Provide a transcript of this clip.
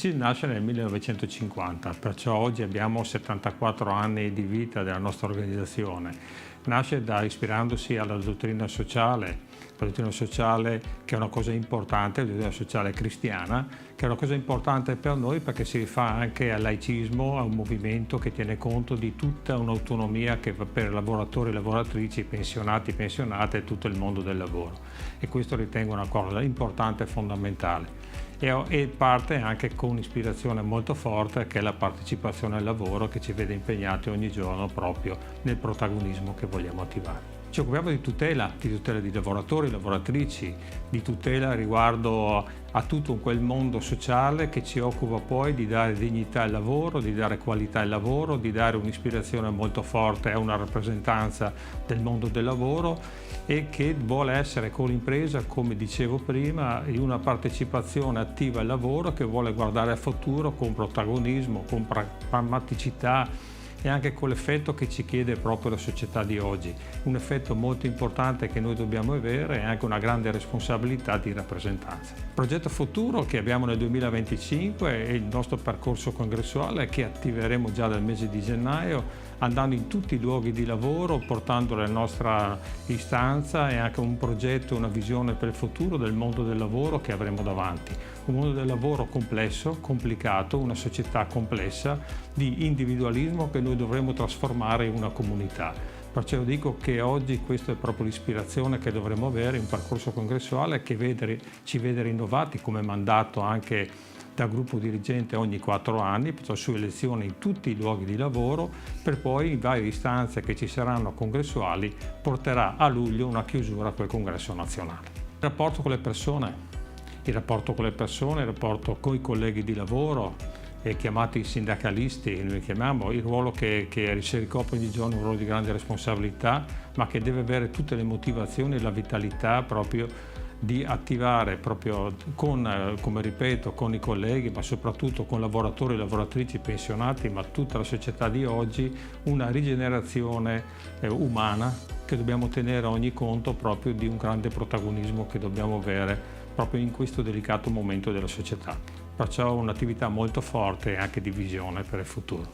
CISL nasce nel 1950, perciò oggi abbiamo 74 anni di vita della nostra organizzazione. Nasce ispirandosi alla dottrina sociale, la dottrina sociale che è una cosa importante, la dottrina sociale cristiana, che è una cosa importante per noi perché si rifà anche al laicismo, a un movimento che tiene conto di tutta un'autonomia che va per lavoratori e lavoratrici, pensionati, pensionate e tutto il mondo del lavoro. E questo ritengo una cosa importante e fondamentale. E parte anche con un'ispirazione molto forte che è la partecipazione al lavoro che ci vede impegnati ogni giorno proprio nel protagonismo che vogliamo attivare. Ci occupiamo di tutela di lavoratori, lavoratrici, di tutela riguardo a tutto quel mondo sociale che ci occupa poi di dare dignità al lavoro, di dare qualità al lavoro, di dare un'ispirazione molto forte a una rappresentanza del mondo del lavoro e che vuole essere con l'impresa, come dicevo prima, in una partecipazione attiva al lavoro che vuole guardare al futuro con protagonismo, con pragmaticità e anche con l'effetto che ci chiede proprio la società di oggi. Un effetto molto importante che noi dobbiamo avere e anche una grande responsabilità di rappresentanza. Il progetto futuro che abbiamo nel 2025 è il nostro percorso congressuale che attiveremo già dal mese di gennaio, andando in tutti i luoghi di lavoro, portando la nostra istanza e anche un progetto, una visione per il futuro del mondo del lavoro che avremo davanti. Un mondo del lavoro complesso, complicato, una società complessa di individualismo che noi dovremo trasformare in una comunità. Perciò dico che oggi questa è proprio l'ispirazione che dovremo avere, un percorso congressuale che ci vede rinnovati come mandato anche da gruppo dirigente ogni 4 anni, perciò su elezioni in tutti i luoghi di lavoro, per poi in varie istanze che ci saranno congressuali porterà a luglio una chiusura quel congresso nazionale. Il rapporto con le persone, il rapporto con i colleghi di lavoro, chiamati sindacalisti, noi chiamiamo il ruolo che si ricopre ogni giorno, un ruolo di grande responsabilità, ma che deve avere tutte le motivazioni e la vitalità proprio di attivare proprio come ripeto, con i colleghi, ma soprattutto con lavoratori e lavoratrici pensionati, ma tutta la società di oggi, una rigenerazione umana che dobbiamo tenere a ogni conto proprio di un grande protagonismo che dobbiamo avere proprio in questo delicato momento della società. Perciò un'attività molto forte e anche di visione per il futuro.